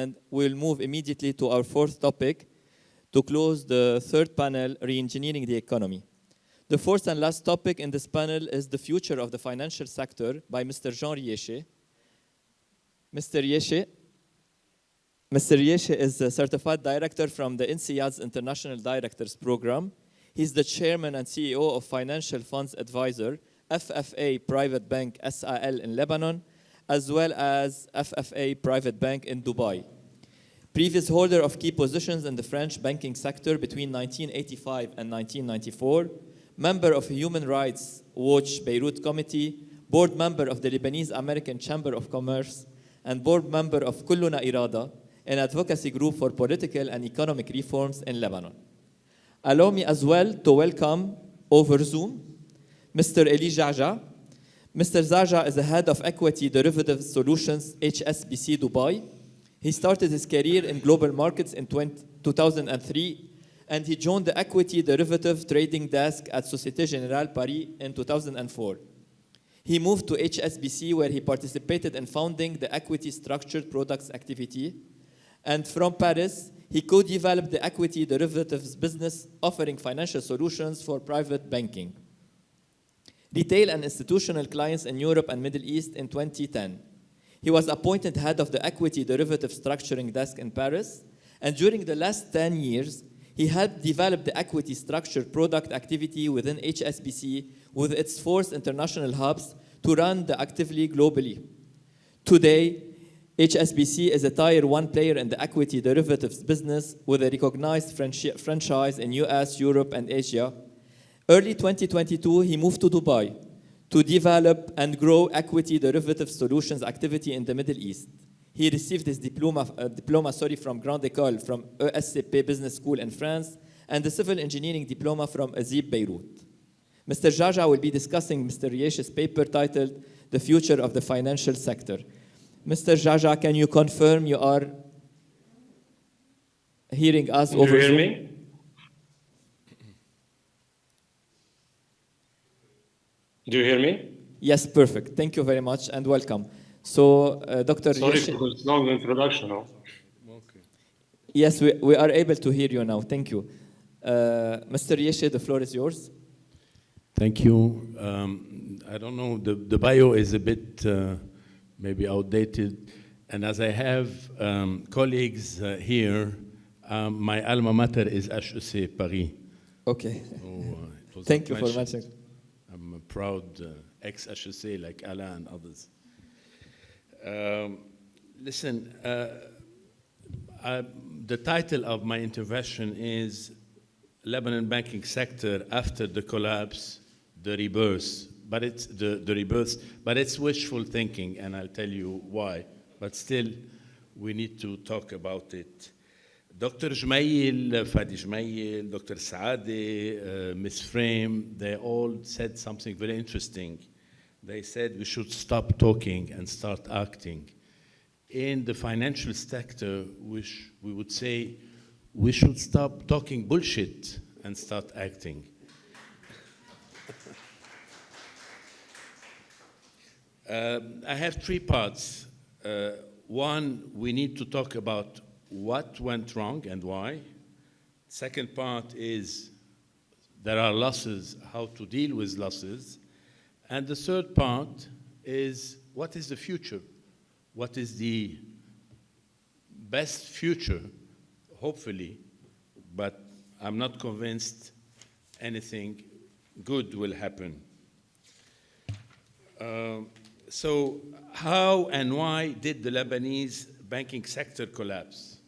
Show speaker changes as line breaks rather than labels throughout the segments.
and we'll move immediately to our fourth topic to close the third panel, Re-engineering the Economy. The fourth and last topic in this panel is the future of the financial sector by Mr. Jean Riesche. Mr. Riesche is a certified director from the INSEAD's International Directors Program. He's the chairman and CEO of Financial Funds Advisor, FFA Private Bank SAL in Lebanon, as well as FFA Private Bank in Dubai. Previous holder of key positions in the French banking sector between 1985 and 1994, member of Human Rights Watch Beirut Committee, board member of the Lebanese American Chamber of Commerce, and board member of Kulluna Irada, an advocacy group for political and economic reforms in Lebanon. Allow me as well to welcome over Zoom Mr. Eli Jaja. Mr. Zaja is the head of Equity Derivative Solutions, HSBC Dubai. He started his career in global markets in 2003, and he joined the equity derivative trading desk at Société Générale Paris in 2004. He moved to HSBC, where he participated in founding the equity structured products activity. And from Paris, he co-developed the equity derivatives business, offering financial solutions for private banking, retail and institutional clients in Europe and Middle East in 2010. He was appointed head of the equity derivative structuring desk in Paris, and during the last 10 years, he helped develop the equity structured product activity within HSBC with its 4 international hubs to run the actively globally. Today, HSBC is a Tier 1 player in the equity derivatives business with a recognized franchise in US, Europe, and Asia. Early 2022, he moved to Dubai to develop and grow equity derivative solutions activity in the Middle East. He received his diploma from Grande École from ESCP Business School in France and the civil engineering diploma from Azib Beirut. Mr. Jaja will be discussing Mr. Riesche's paper titled The Future of the Financial Sector. Mr. Jaja, can you confirm you are hearing us over Zoom?
Do you hear me? Do you hear me?
Yes, perfect. Thank you very much and welcome. So, Dr.
Sorry
Riesche,
for this long introduction.
Okay.
yes, we are able to hear you now. Thank you. Mr. Riesche, the floor is yours.
Thank you. I don't know, the bio is a bit maybe outdated. And as I have colleagues here, my alma mater is HEC Paris.
Okay.
So,
Thank you for mentioning.
I'm a proud ex-HEC like Alain and others. Listen, the title of my intervention is Lebanon Banking Sector After the Collapse, the Rebirth. But it's the rebirth, but it's wishful thinking, and I'll tell you why. But still, we need to talk about it. Dr. Jmail, Fadi Jmail, Dr. Saade, Ms. Frame, they all said something very interesting. They said we should stop talking and start acting. In the financial sector, which we would say we should stop talking bullshit and start acting. I have 3 parts. One, we need to talk about what went wrong and why. Second part is there are losses, how to deal with losses. And the third part is what is the future? What is the best future, hopefully, but I'm not convinced anything good will happen. So how and why did the Lebanese banking sector collapse?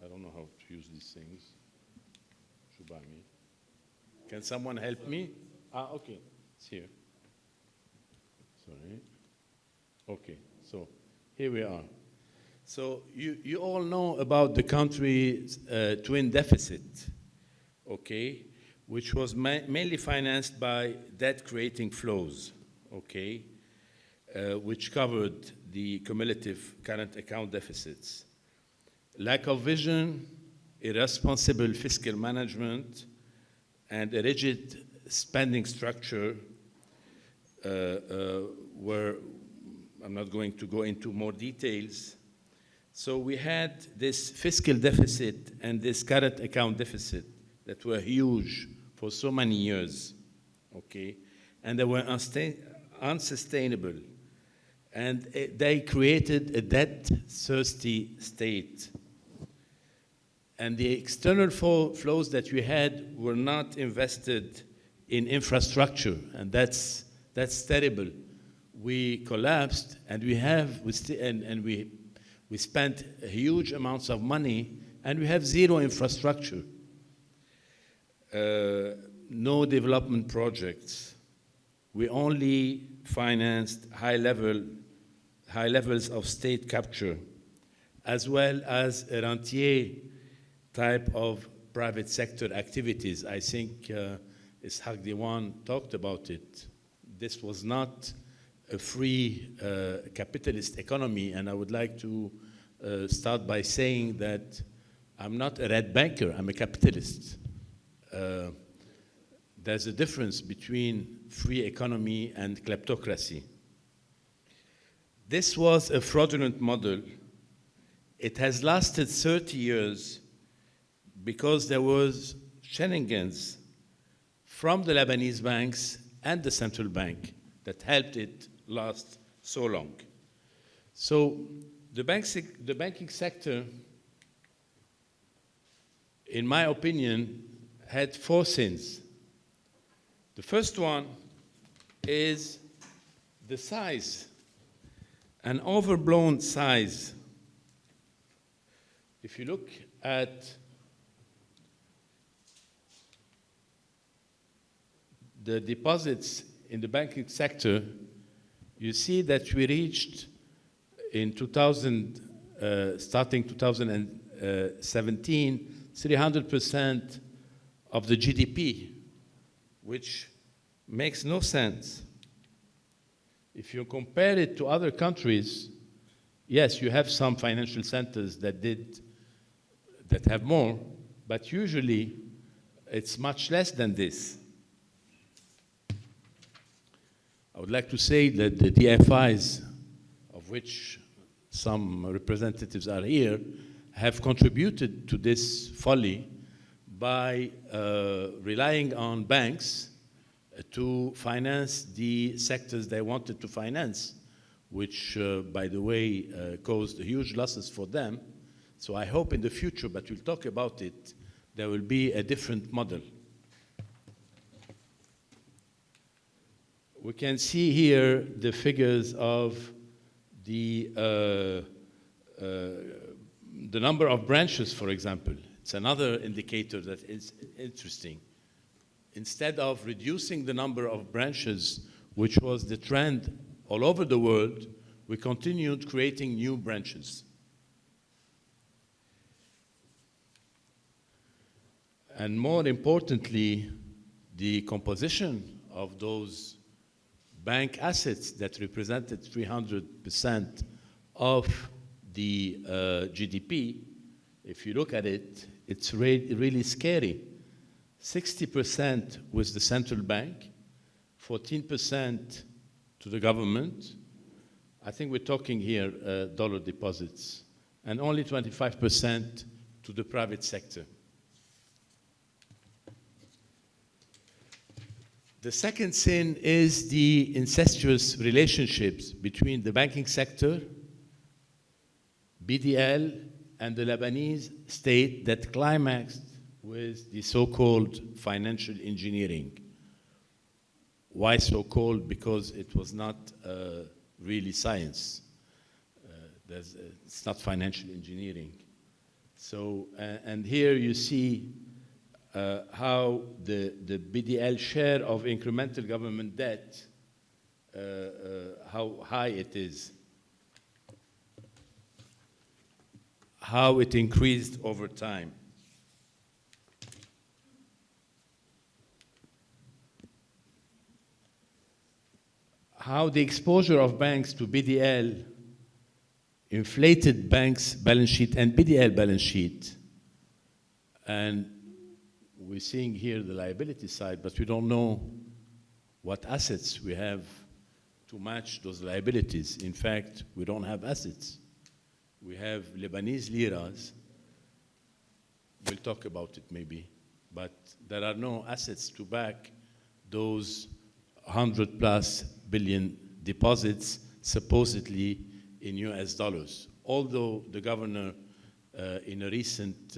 I don't know how to use these things. Can someone help me? Okay, it's here. Sorry. Okay, so here we are. So you all know about the country's twin deficit, okay, which was mainly financed by debt-creating flows, okay, which covered the cumulative current account deficits. Lack of vision, irresponsible fiscal management, and a rigid spending structure were, I'm not going to go into more details. So we had this fiscal deficit and this current account deficit that were huge for so many years, okay? And they were unsustainable. And they created a debt-thirsty state. And the external flows that we had were not invested in infrastructure, and that's terrible. We collapsed, and we spent huge amounts of money, and we have zero infrastructure. No development projects. We only financed high levels of state capture, as well as a rentier type of private sector activities. I think Ishaq Diwan talked about it. This was not a free capitalist economy, and I would like to start by saying that I'm not a red banker, I'm a capitalist. There's a difference between free economy and kleptocracy. This was a fraudulent model. It has lasted 30 years because there was shenanigans from the Lebanese banks and the central bank that helped it last so long. So the banking sector, in my opinion, had four sins. The first one is the size, an overblown size. If you look at the deposits in the banking sector, you see that we reached in starting 2017, 300% of the GDP, which makes no sense. If you compare it to other countries, yes, you have some financial centers that have more, but usually it's much less than this. I would like to say that the DFIs, of which some representatives are here, have contributed to this folly by relying on banks to finance the sectors they wanted to finance, which, by the way, caused huge losses for them. So I hope in the future, but we'll talk about it, there will be a different model. We can see here the figures of the number of branches, for example. It's another indicator that is interesting. Instead of reducing the number of branches, which was the trend all over the world, we continued creating new branches. And more importantly, the composition of those bank assets that represented 300% of the GDP, if you look at it, it's really scary. 60% with the central bank, 14% to the government. I think we're talking here dollar deposits, and only 25% to the private sector. The second sin is the incestuous relationships between the banking sector, BDL, and the Lebanese state that climaxed with the so-called financial engineering. Why so-called? Because it was not really science. It's not financial engineering. So, and here you see how the BDL share of incremental government debt, how high it is, how it increased over time. How the exposure of banks to BDL inflated banks' balance sheet and BDL balance sheet. And we're seeing here the liability side, but we don't know what assets we have to match those liabilities. In fact, we don't have assets. we have Lebanese liras. We'll talk about it maybe, but there are no assets to back those 100+ billion deposits supposedly in US dollars. Although the governor in a recent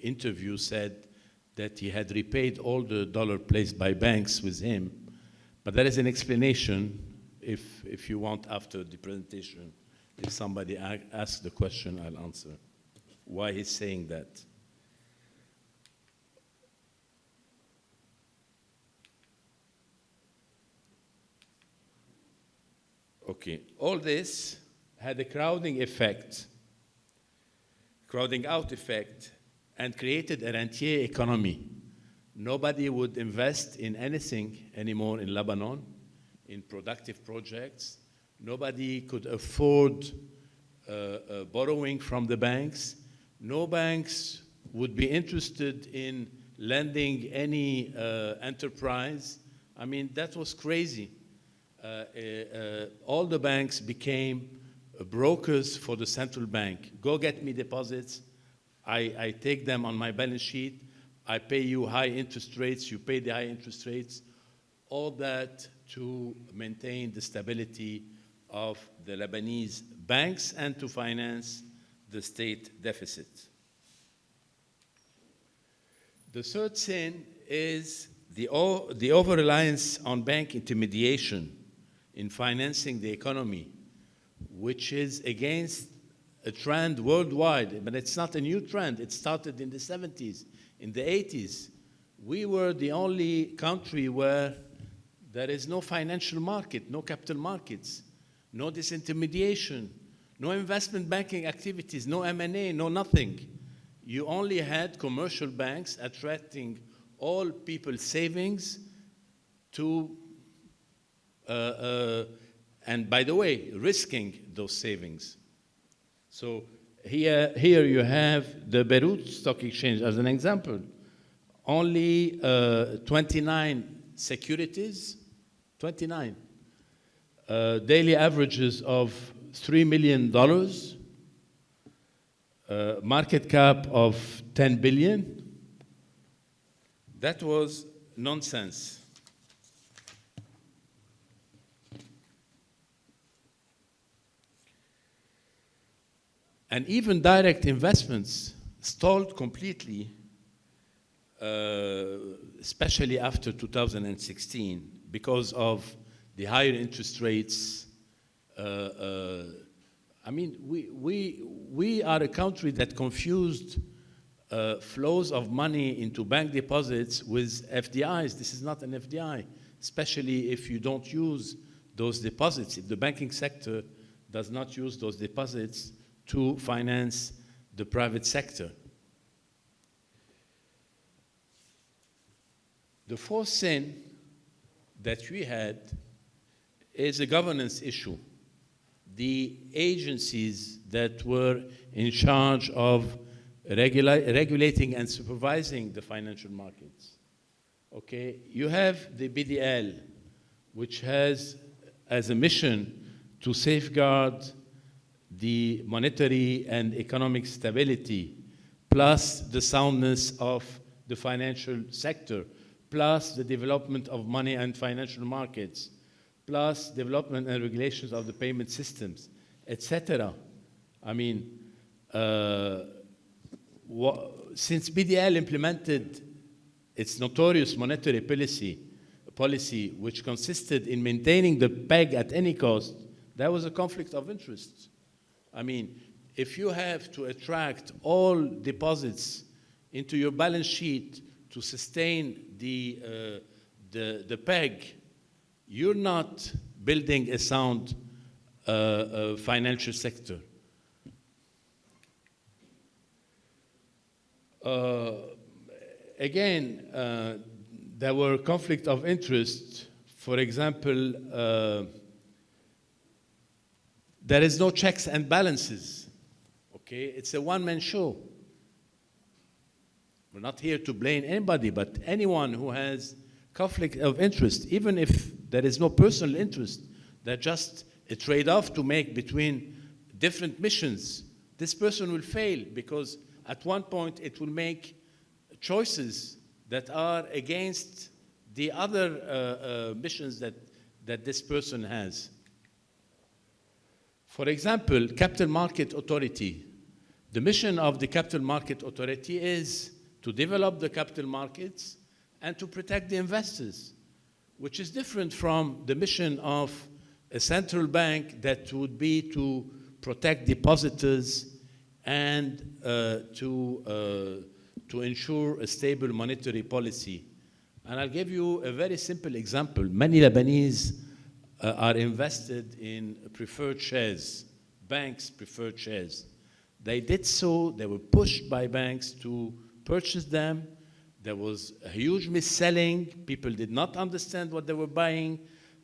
interview said that he had repaid all the dollar placed by banks with him, but there is an explanation if you want after the presentation. If somebody asks the question, I'll answer why he's saying that. Okay, all this had a crowding out effect, and created a rentier economy. Nobody would invest in anything anymore in Lebanon, in productive projects. Nobody could afford borrowing from the banks. No banks would be interested in lending any enterprise. I mean, that was crazy. All the banks became brokers for the central bank. Go get me deposits. I take them on my balance sheet. I pay you high interest rates. You pay the high interest rates. All that to maintain the stability of the Lebanese banks and to finance the state deficit. The third sin is the over-reliance on bank intermediation in financing the economy, which is against a trend worldwide, but it's not a new trend. It started in the 70s, in the 80s. We were the only country where there is no financial market, no capital markets, no disintermediation, no investment banking activities, no M&A, no nothing. You only had commercial banks attracting all people's savings to and by the way, risking those savings. So here you have the Beirut Stock Exchange as an example. Only 29 securities, 29. Daily averages of $3 million, market cap of 10 billion. That was nonsense. And even direct investments stalled completely, especially after 2016, because of the higher interest rates. I mean, we are a country that confused flows of money into bank deposits with FDIs. This is not an FDI, especially if you don't use those deposits. If the banking sector does not use those deposits to finance the private sector. The fourth sin that we had is a governance issue. The agencies that were in charge of regulating and supervising the financial markets. Okay, you have the BDL, which has as a mission to safeguard the monetary and economic stability, plus the soundness of the financial sector, plus the development of money and financial markets, plus development and regulations of the payment systems, etc. I mean, since BDL implemented its notorious monetary policy, which consisted in maintaining the peg at any cost, there was a conflict of interest. I mean, if you have to attract all deposits into your balance sheet to sustain the peg, you're not building a sound financial sector. Again, there were conflict of interest. For example, there is no checks and balances. Okay, it's a one-man show. We're not here to blame anybody, but anyone who has conflict of interest, even if there is no personal interest, they're just a trade-off to make between different missions this person will fail because at one point it will make choices that are against the other missions that this person has. For example, Capital Market Authority. The mission of the Capital Market Authority is to develop the capital markets and to protect the investors, which is different from the mission of a central bank that would be to protect depositors and to ensure a stable monetary policy. And I'll give you a very simple example. Many Lebanese are invested in preferred shares, banks' preferred shares. They did so, they were pushed by banks to purchase them. There was a huge mis-selling. People did not understand what they were buying.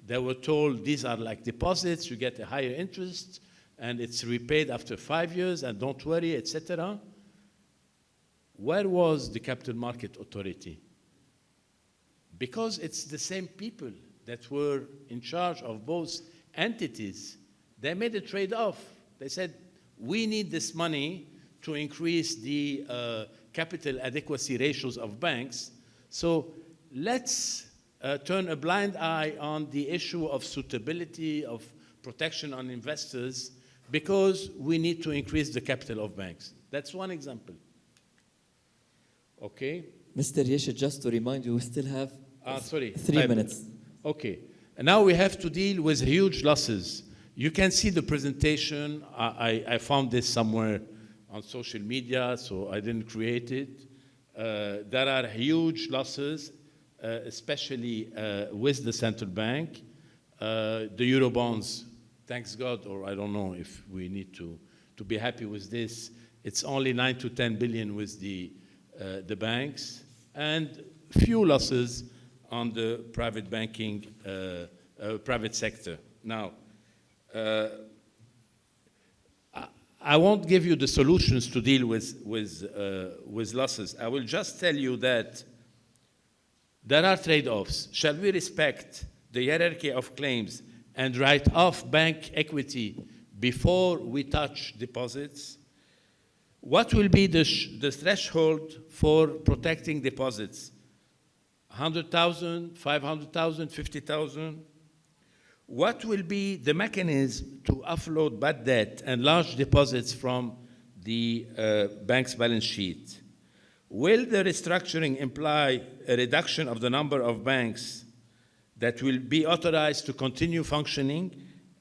They were told these are like deposits, you get a higher interest, and it's repaid after 5 years, and don't worry, etc. Where was the Capital Market Authority? Because it's the same people that were in charge of both entities, they made a trade-off. They said, we need this money to increase the capital adequacy ratios of banks, so let's turn a blind eye on the issue of suitability, of protection on investors, because we need to increase the capital of banks. That's one example. Okay?
Mr. Yeshit, just to remind you, we still have 3 minutes.
Okay. And now we have to deal with huge losses. You can see the presentation. I found this somewhere on social media, so I didn't create it. There are huge losses, especially with the central bank. The Eurobonds, thanks God, or I don't know if we need to be happy with this. It's only 9 to 10 billion with the banks, and few losses on the private banking, private sector. Now, I won't give you the solutions to deal with losses. I will just tell you that there are trade-offs. Shall we respect the hierarchy of claims and write off bank equity before we touch deposits? What will be the threshold for protecting deposits? 100,000, 500,000, 50,000? What will be the mechanism to offload bad debt and large deposits from the bank's balance sheet? Will the restructuring imply a reduction of the number of banks that will be authorized to continue functioning?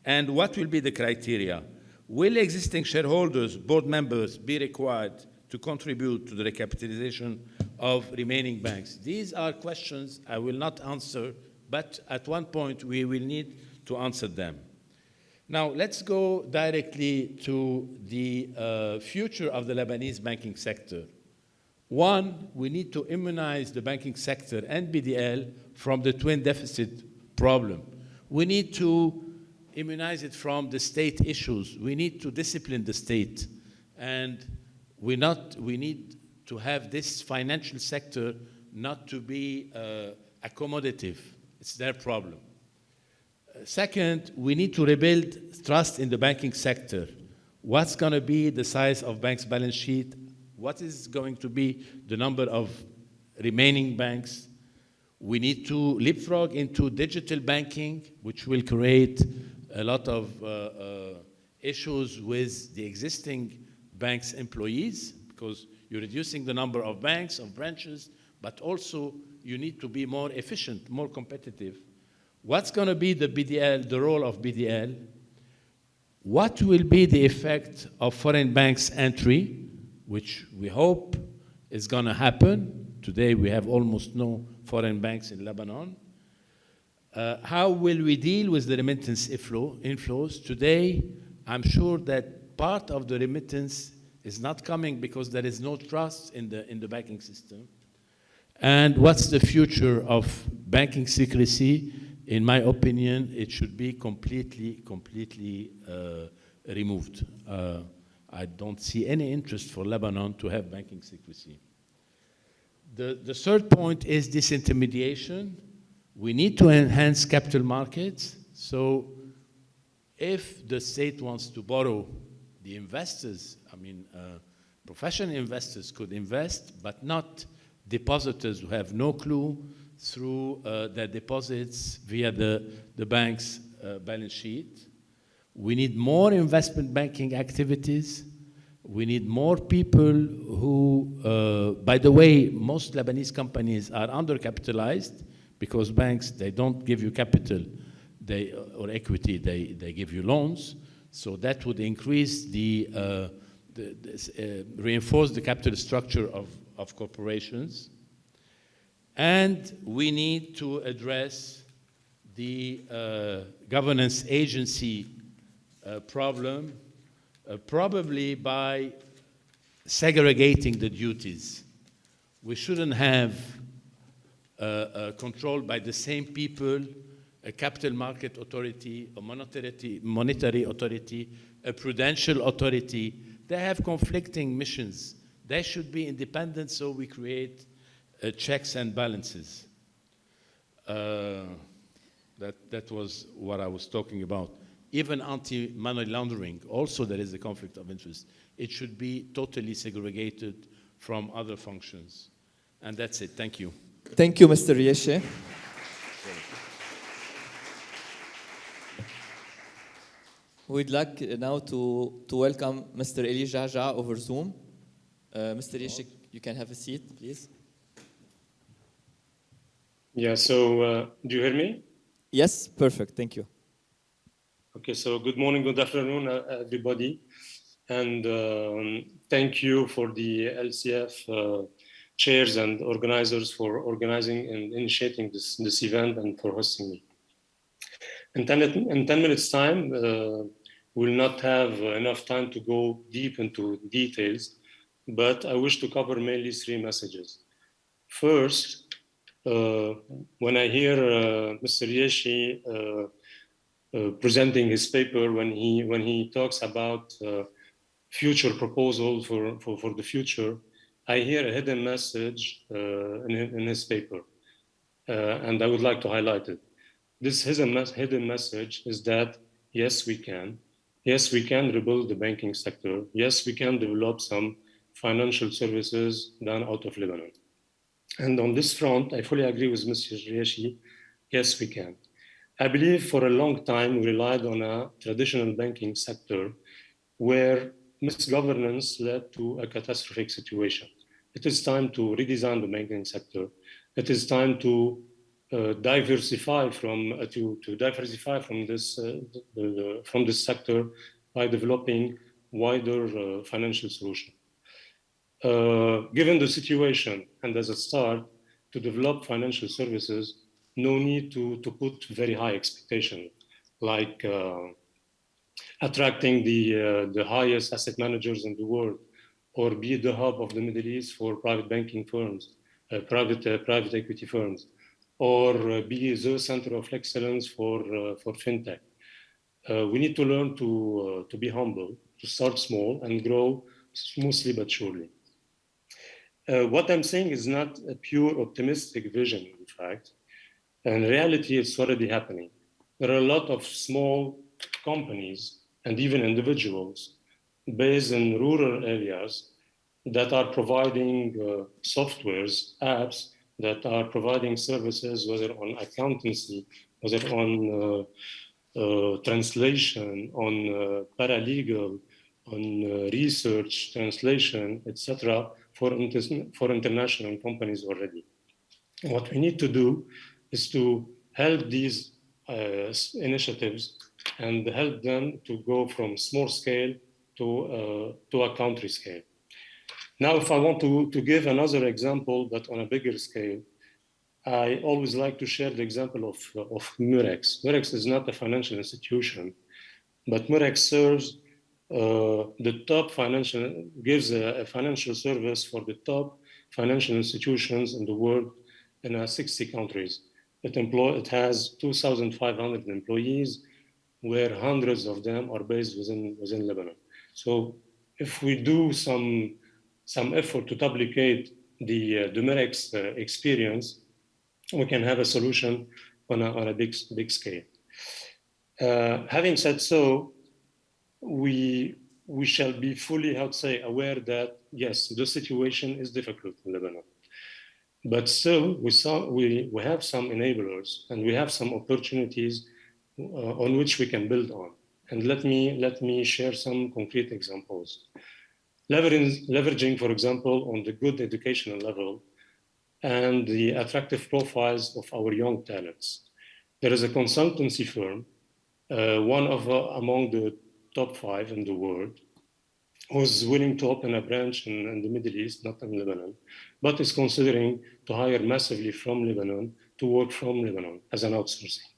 And what will be the criteria? Will existing shareholders, board members, be required to contribute to the recapitalization of remaining banks? These are questions I will not answer, but at one point we will need to answer them. Now, let's go directly to the future of the Lebanese banking sector. One, we need to immunize the banking sector and BDL from the twin deficit problem. We need to immunize it from the state issues. We need to discipline the state. And we need to have this financial sector not to be accommodative. It's their problem. Second, we need to rebuild trust in the banking sector. What's going to be the size of banks' balance sheet? What is going to be the number of remaining banks? We need to leapfrog into digital banking, which will create a lot of issues with the existing banks' employees, because you're reducing the number of banks, of branches, but also you need to be more efficient, more competitive. What's going to be the BDL, the role of BDL? What will be the effect of foreign banks' entry, which we hope is going to happen? Today we have almost no foreign banks in Lebanon. How will we deal with the remittance inflows? Today, I'm sure that part of the remittance is not coming because there is no trust in the banking system. And what's the future of banking secrecy? In my opinion, it should be completely removed. I don't see any interest for Lebanon to have banking secrecy. The third point is disintermediation. We need to enhance capital markets. So if the state wants to borrow the investors, I mean, professional investors could invest, but not depositors who have no clue through their deposits via the bank's balance sheet. We need more investment banking activities. We need more people who, by the way, most Lebanese companies are undercapitalized because banks, they don't give you capital or equity, they give you loans. So that would increase reinforce the capital structure of corporations. And we need to address the governance agency problem, probably by segregating the duties. We shouldn't have controlled by the same people a capital market authority, a monetary authority, a prudential authority. They have conflicting missions. They should be independent, so we create checks and balances. That was what I was talking about. Even anti-money laundering, also there is a conflict of interest. It should be totally segregated from other functions. And that's it. Thank you.
Thank you, Mr. Rieshe. We'd like now to welcome Mr. Eli Jaja over Zoom. Mr. Rieshe, you can have a seat, please.
Yeah, so do you hear me?
Yes, perfect. Thank you.
Okay, so good morning, good afternoon, everybody. And thank you for the LCF chairs and organizers for organizing and initiating this event and for hosting me. In 10 minutes time, we'll not have enough time to go deep into details, but I wish to cover mainly three messages. First, when I hear Mr. Yeshi presenting his paper, when he talks about future proposals for the future, I hear a hidden message in his paper, and I would like to highlight it. This hidden message is that yes, we can. Yes, we can rebuild the banking sector. Yes, we can develop some financial services done out of Lebanon. And on this front, I fully agree with Mr. Riashi. Yes, we can. I believe for a long time we relied on a traditional banking sector where misgovernance led to a catastrophic situation. It is time to redesign the banking sector. It is time to diversify from this sector by developing wider financial solutions. Given the situation and as a start to develop financial services, no need to put very high expectations, like attracting the highest asset managers in the world, or be the hub of the Middle East for private banking firms, private equity firms, or be the center of excellence for fintech. We need to learn to be humble, to start small and grow smoothly but surely. What I'm saying is not a pure optimistic vision, in fact. In reality, it's already happening. There are a lot of small companies and even individuals based in rural areas that are providing softwares, apps, that are providing services, whether on accountancy, whether on translation, on paralegal, on research, translation, etc., for international companies already. What we need to do is to help these initiatives and help them to go from small scale to a country scale. Now, if I want to give another example, but on a bigger scale, I always like to share the example of Murex. Murex is not a financial institution, but Murex serves the top gives a financial service for the top financial institutions in the world in 60 countries. It has 2,500 employees, where hundreds of them are based within Lebanon. So if we do some effort to duplicate the Murex experience, we can have a solution on a big scale. Having said so, we we shall be fully, how to say, aware that, yes, the situation is difficult in Lebanon. But still, we have some enablers and we have some opportunities on which we can build on. And let me share some concrete examples. Leveraging, for example, on the good educational level and the attractive profiles of our young talents. There is a consultancy firm, one of among the top 5 in the world, who's willing to open a branch in the Middle East, not in Lebanon, but is considering to hire massively from Lebanon to work from Lebanon as an outsourcing.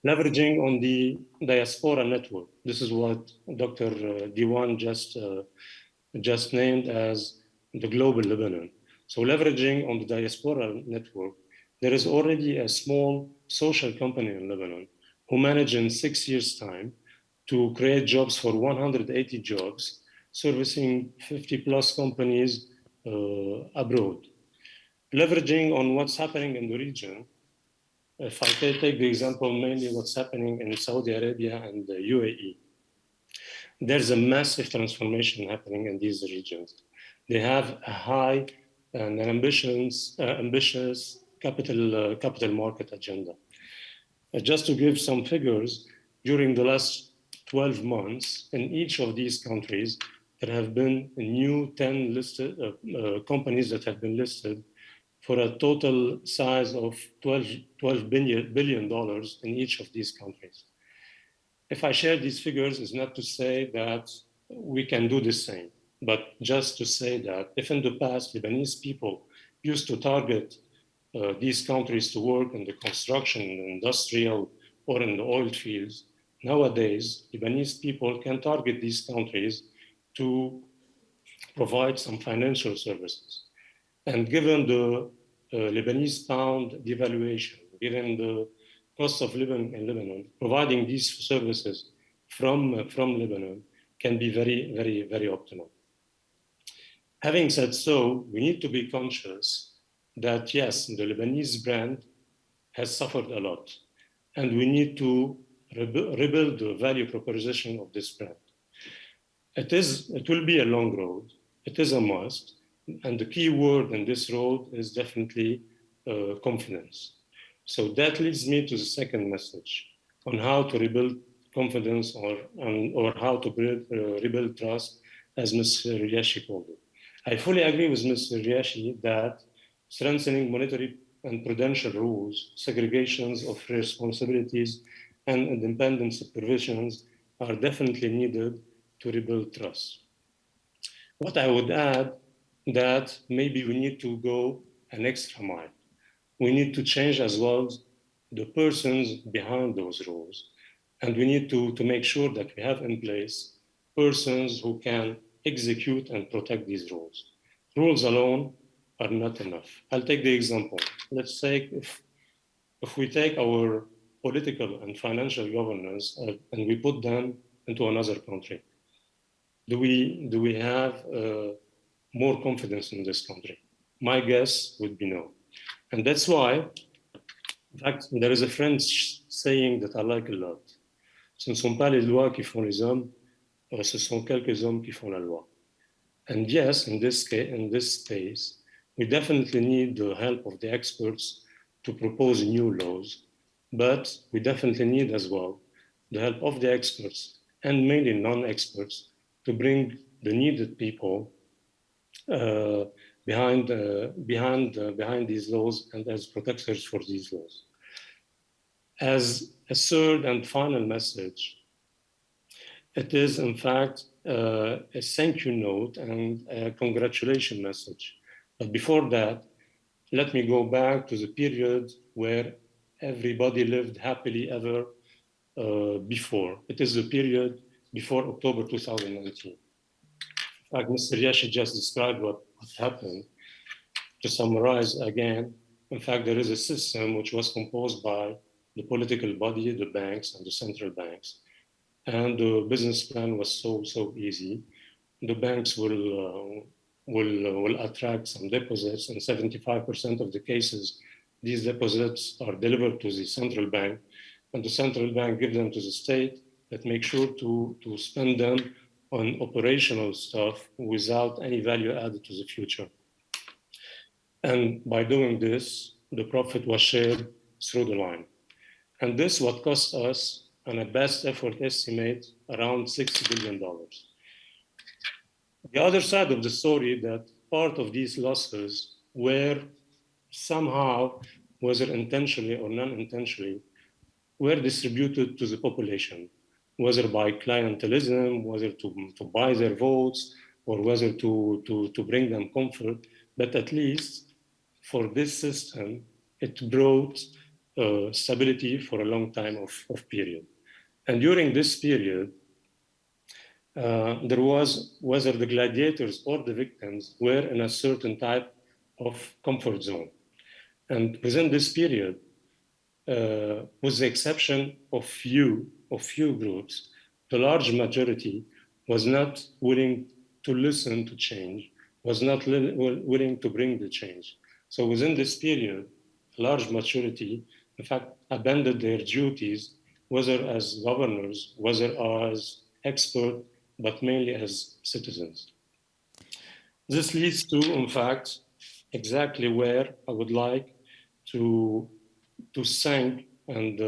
Leveraging on the diaspora network. This is what Dr. Diwan just named as the global Lebanon. So leveraging on the diaspora network, there is already a small social company in Lebanon who managed in 6 years' time to create jobs for 180 jobs, servicing 50 plus companies abroad. Leveraging on what's happening in the region, if I take the example mainly what's happening in Saudi Arabia and the UAE, there's a massive transformation happening in these regions. They have a high and an ambitious capital market agenda. Just to give some figures, during the last 12 months, in each of these countries, there have been a new 10 listed companies that have been listed for a total size of $12 billion in each of these countries. If I share these figures, it's not to say that we can do the same, but just to say that if in the past Lebanese people used to target these countries to work in the construction, industrial, or in the oil fields, nowadays Lebanese people can target these countries to provide some financial services. And given the Lebanese pound devaluation, given the cost of living in Lebanon, providing these services from Lebanon can be very, very, very optimal. Having said so, we need to be conscious that yes, the Lebanese brand has suffered a lot, and we need to rebuild the value proposition of this brand. It will be a long road. It is a must. And the key word in this road is definitely confidence. So that leads me to the second message on how to rebuild confidence or how to rebuild trust, as Mr. Riashi called it. I fully agree with Mr. Riashi that strengthening monetary and prudential rules, segregations of responsibilities, and independent supervisions are definitely needed to rebuild trust. What I would add that maybe we need to go an extra mile. We need to change as well the persons behind those rules. And we need to make sure that we have in place persons who can execute and protect these rules. Rules alone are not enough. I'll take the example. Let's say if we take our political and financial governance and we put them into another country, do we have more confidence in this country? My guess would be no. And that's why, in fact, there is a French saying that I like a lot. Ce ne sont pas les lois qui font les hommes, ce sont quelques hommes qui font la loi. And yes, in this space, we definitely need the help of the experts to propose new laws, but we definitely need as well the help of the experts and mainly non-experts to bring the needed people behind these laws and as protectors for these laws. As a third and final message, it is in fact a thank you note and a congratulation message. But before that, let me go back to the period where everybody lived happily ever before. It is the period before October 2019. Like Mr. Riashi just described what happened. To summarize again, in fact, there is a system which was composed by the political body, the banks, and the central banks. And the business plan was so easy. The banks will attract some deposits, and 75% of the cases, these deposits are delivered to the central bank, and the central bank gives them to the state that makes sure to spend them on operational stuff without any value added to the future. And by doing this, the profit was shared through the line. And this what cost us, on a best effort estimate, around $60 billion. The other side of the story, that part of these losses were somehow, whether intentionally or non-intentionally, were distributed to the population, whether by clientelism, whether to buy their votes, or whether to bring them comfort. But at least for this system, it brought stability for a long time of period. And during this period, there was, whether the gladiators or the victims were in a certain type of comfort zone. And within this period, with the exception of few groups, the large majority was not willing to listen to change, was not willing to bring the change. So within this period, a large majority, in fact, abandoned their duties, whether as governors, whether as experts, but mainly as citizens. This leads to, in fact, exactly where I would like to thank and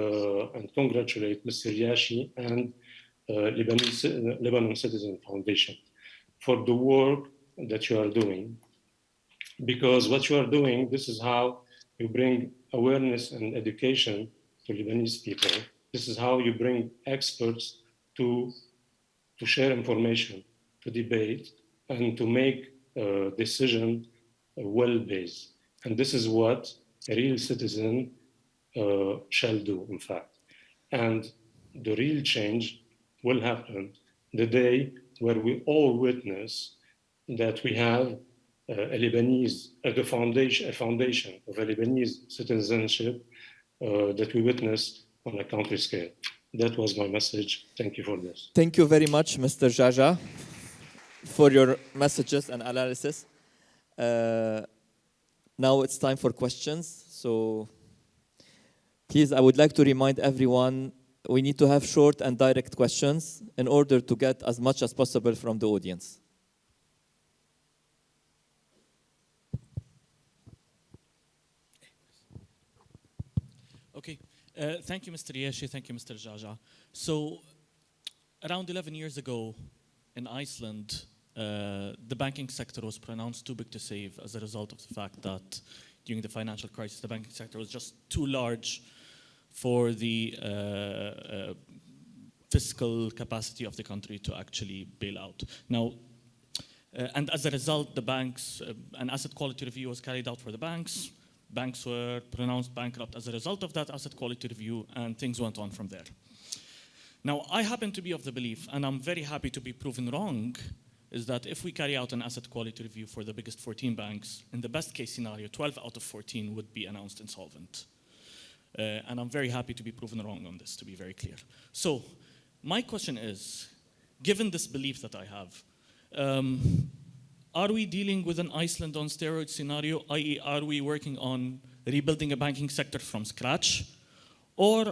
congratulate Mr. Yashi and Lebanese Citizen Foundation for the work that you are doing. Because what you are doing, this is how you bring awareness and education to Lebanese people. This is how you bring experts to share information, to debate, and to make a decision well-based. And this is what a real citizen shall do, in fact. And the real change will happen the day where we all witness that we have a Lebanese, a foundation of a Lebanese citizenship that we witness on a country scale. That was my message. Thank you for this.
Thank you very much, Mr. Jaja, for your messages and analysis. Now it's time for questions. So please, I would like to remind everyone, we need to have short and direct questions in order to get as much as possible from the audience.
Okay, thank you, Mr. Yeshi, thank you, Mr. Jaja. So, around 11 years ago in Iceland, the banking sector was pronounced too big to save as a result of the fact that during the financial crisis, the banking sector was just too large for the fiscal capacity of the country to actually bail out. Now, and as a result, the banks, an asset quality review was carried out for the banks. Banks were pronounced bankrupt as a result of that asset quality review, and things went on from there. Now, I happen to be of the belief, and I'm very happy to be proven wrong, is that if we carry out an asset quality review for the biggest 14 banks, in the best case scenario, 12 out of 14 would be announced insolvent. And I'm very happy to be proven wrong on this, to be very clear. So, my question is, given this belief that I have, are we dealing with an Iceland on steroids scenario, i.e. are we working on rebuilding a banking sector from scratch? Or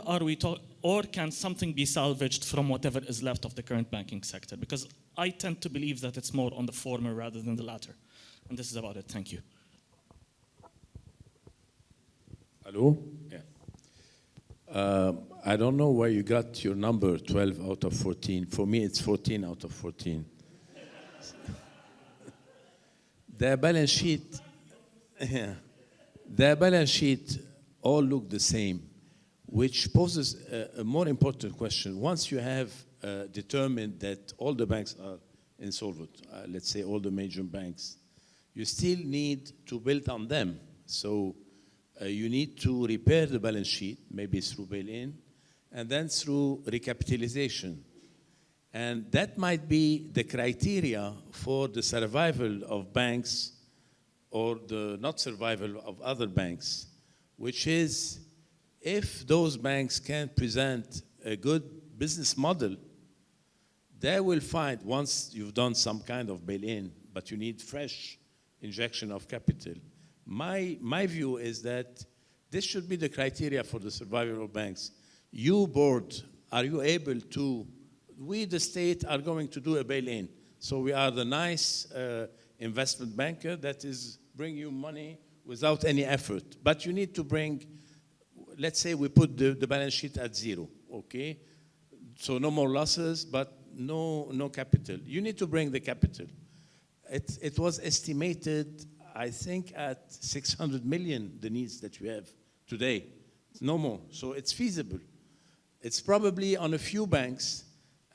can something be salvaged from whatever is left of the current banking sector? Because I tend to believe that it's more on the former rather than the latter. And this is about it. Thank you.
Hello? Yeah. I don't know where you got your number, 12 out of 14. For me, it's 14 out of 14. The balance sheet, all look the same, which poses a more important question. Once you have determined that all the banks are insolvent, let's say all the major banks, you still need to build on them. So you need to repair the balance sheet, maybe through bail-in, and then through recapitalization. And that might be the criteria for the survival of banks or the not survival of other banks, which is if those banks can present a good business model, they will find, once you've done some kind of bail-in, but you need fresh injection of capital. My view is that this should be the criteria for the survival of banks. You, board, are you able to we, the state, are going to do a bail-in. So we are the nice investment banker that is bring you money without any effort. But you need to bring, let's say we put the balance sheet at zero, okay? So no more losses, but no capital. You need to bring the capital. It was estimated, I think, at 600 million, the needs that you have today. No more. So it's feasible. It's probably on a few banks,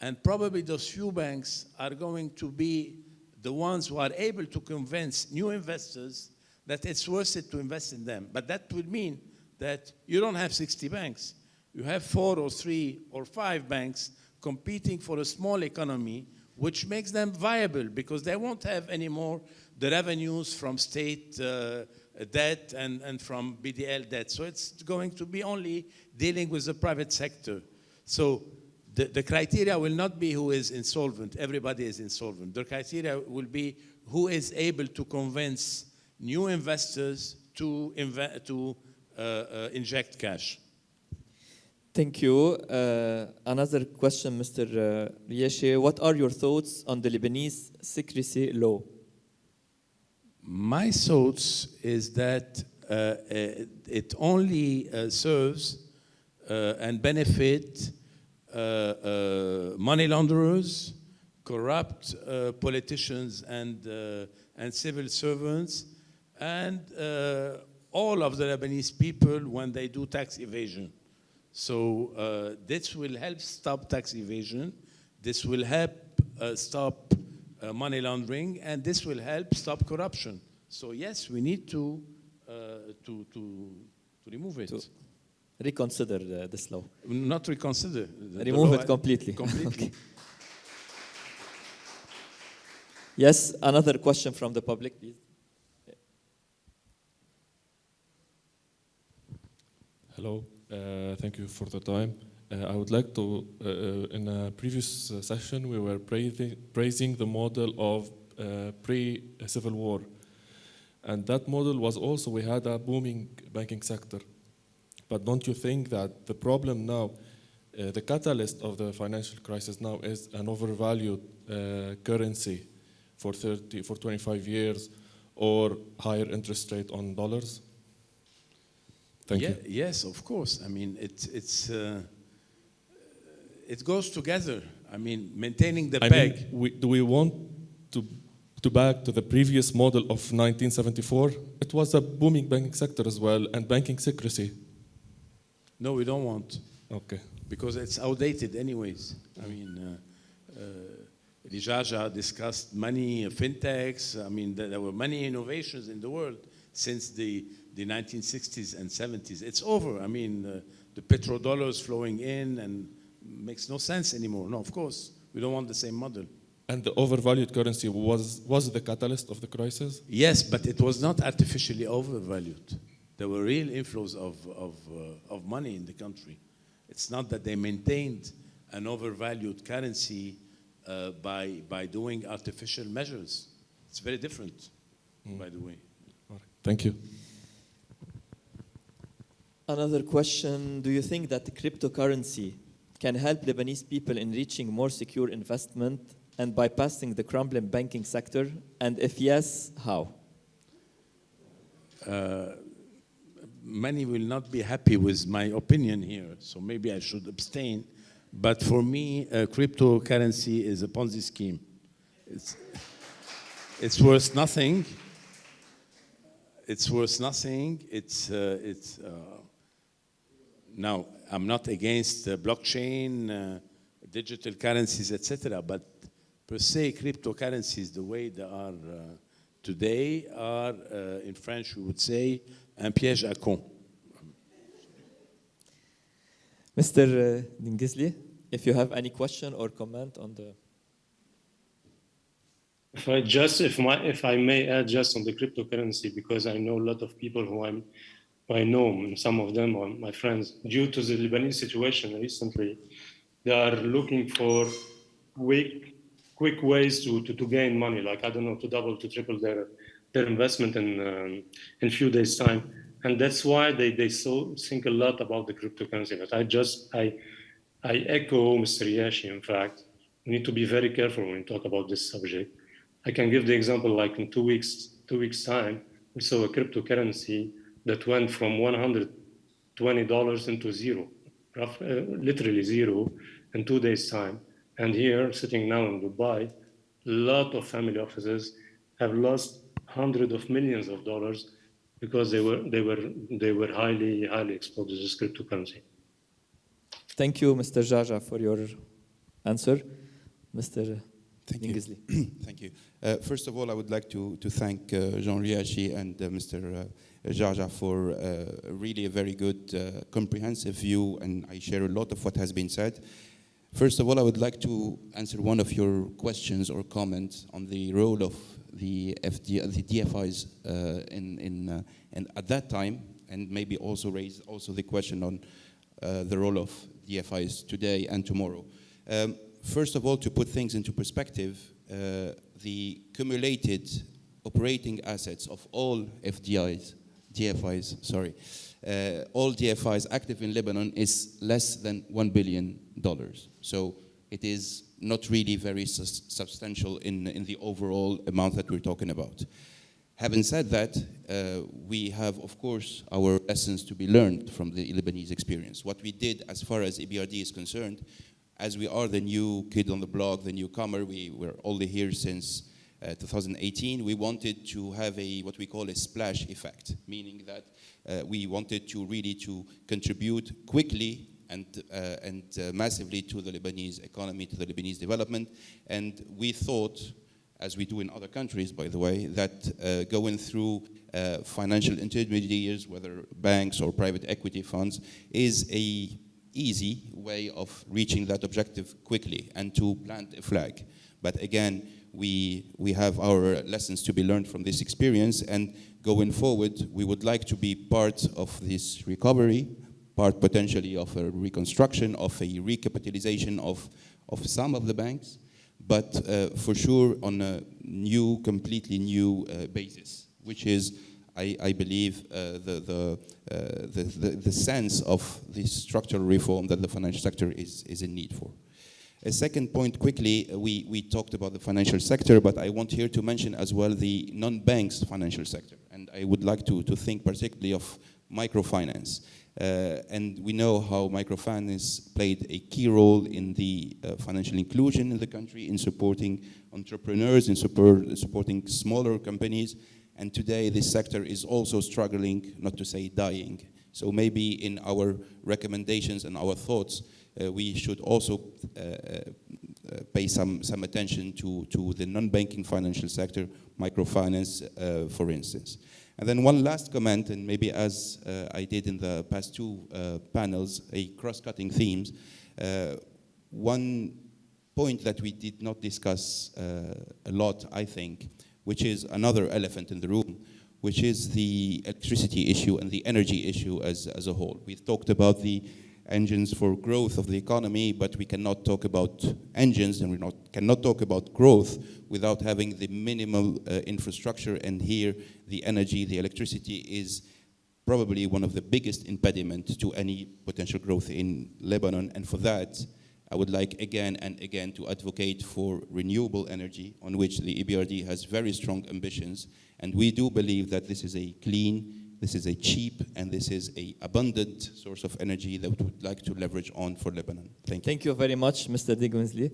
and probably those few banks are going to be the ones who are able to convince new investors that it's worth it to invest in them. But that would mean that you don't have 60 banks. You have 4 or 3 or 5 banks competing for a small economy, which makes them viable because they won't have anymore the revenues from state debt and from BDL debt. So it's going to be only dealing with the private sector. So the criteria will not be who is insolvent. Everybody is insolvent. The criteria will be who is able to convince new investors to inject cash.
Thank you. Another question, Mr. Rieshe. What are your thoughts on the Lebanese secrecy law?
My thoughts is that it only serves and benefit money launderers, corrupt politicians and civil servants, and all of the Lebanese people when they do tax evasion. So this will help stop tax evasion. This will help stop money laundering, and this will help stop corruption. So yes, we need to remove it.
To reconsider this law.
Not reconsider.
Remove it completely.
Completely.
Okay. Yes, another question from the public, please.
Hello, thank you for the time. I would like to, in a previous session, we were praising the model of pre-Civil War. And that model was also, we had a booming banking sector. But don't you think that the problem now, the catalyst of the financial crisis now is an overvalued currency for 25 years or higher interest rate on dollars? Thank you.
Yes, of course. I mean, it goes together. I mean, maintaining the peg.
Do we want to back to the previous model of 1974? It was a booming banking sector as well, and banking secrecy.
No, we don't want.
Okay.
Because it's outdated anyways. I mean, Lijaja discussed many fintechs. I mean, there were many innovations in the world since the 1960s and 70s. It's over. I mean, the petrodollars flowing in and makes no sense anymore. No, of course, we don't want the same model.
And the overvalued currency was the catalyst of the crisis?
Yes, but it was not artificially overvalued. There were real inflows of money in the country. It's not that they maintained an overvalued currency by doing artificial measures. It's very different, by the way.
All right. Thank you.
Another question, do you think that the cryptocurrency can help Lebanese people in reaching more secure investment and bypassing the crumbling banking sector? And if yes, how?
Many will not be happy with my opinion here, so maybe I should abstain. But for me, cryptocurrency is a Ponzi scheme. It's worth nothing. It's worth nothing. Now, I'm not against blockchain, digital currencies, etc. But per se, cryptocurrencies, the way they are today, are, in French, we would say, un piège à con.
Mr. Dingisli, if you have any question or comment on the...
If I may add just on the cryptocurrency, because I know a lot of people who I know, some of them are my friends, due to the Lebanese situation recently, they are looking for quick ways to gain money, like, I don't know, to double, to triple their investment in a few days' time. And that's why they think a lot about the cryptocurrency. But I echo Mr. Yashi, in fact. we need to be very careful when we talk about this subject. I can give the example, like in 2 weeks time, we saw a cryptocurrency that went from $120 into zero, literally zero in 2 days time. And here, sitting now in Dubai, a lot of family offices have lost hundreds of millions of dollars because they were highly exposed to this cryptocurrency.
Thank you, Mr. Jaja, for your answer. Mr.
Thank you.
Dingley.
Thank you. First of all, I would like to thank Jean Riachi and Mr. Jaja for really a very good, comprehensive view, and I share a lot of what has been said. First of all, I would like to answer one of your questions or comments on the role of the DFIs and at that time, and maybe also raise also the question on the role of DFIs today and tomorrow. First of all, to put things into perspective, the cumulated operating assets of all all DFIs active in Lebanon is less than $1 billion. So it is not really very substantial in the overall amount that we're talking about. Having said that, we have, of course, our lessons to be learned from the Lebanese experience. What we did as far as EBRD is concerned, as we are the new kid on the block, the newcomer, we were only here since 2018, we wanted to have what we call a splash effect, meaning that we wanted to really contribute quickly and massively to the Lebanese economy, to the Lebanese development. And we thought, as we do in other countries, by the way, that going through financial intermediaries, whether banks or private equity funds, is a easy way of reaching that objective quickly and to plant a flag. But again, we have our lessons to be learned from this experience, and going forward, we would like to be part of this recovery, part potentially of a reconstruction, of a recapitalization of some of the banks, but for sure on a completely new basis, which is, I believe, the sense of this structural reform that the financial sector is in need for. A second point, quickly, we talked about the financial sector, but I want here to mention as well the non-banks financial sector. And I would like to think particularly of microfinance. And we know how microfinance played a key role in the financial inclusion in the country, in supporting entrepreneurs, in supporting smaller companies. And today this sector is also struggling, not to say dying. So maybe in our recommendations and our thoughts, we should also pay some attention to the non-banking financial sector, microfinance, for instance. And then one last comment, and maybe as I did in the past two panels, a cross-cutting themes. One point that we did not discuss a lot, I think, which is another elephant in the room, which is the electricity issue and the energy issue as a whole. We've talked about the engines for growth of the economy, but we cannot talk about engines and we cannot talk about growth without having the minimal infrastructure. And here, the energy, the electricity is probably one of the biggest impediments to any potential growth in Lebanon. And for that, I would like again and again to advocate for renewable energy, on which the EBRD has very strong ambitions. And we do believe that this is a clean, this is a cheap, and this is an abundant source of energy that we would like to leverage on for Lebanon. Thank you.
Thank you very much, Mr. Dingley.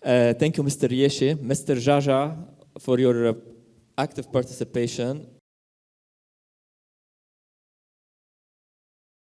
Thank you, Mr. Rieshe. Mr. Jaja, for your active participation.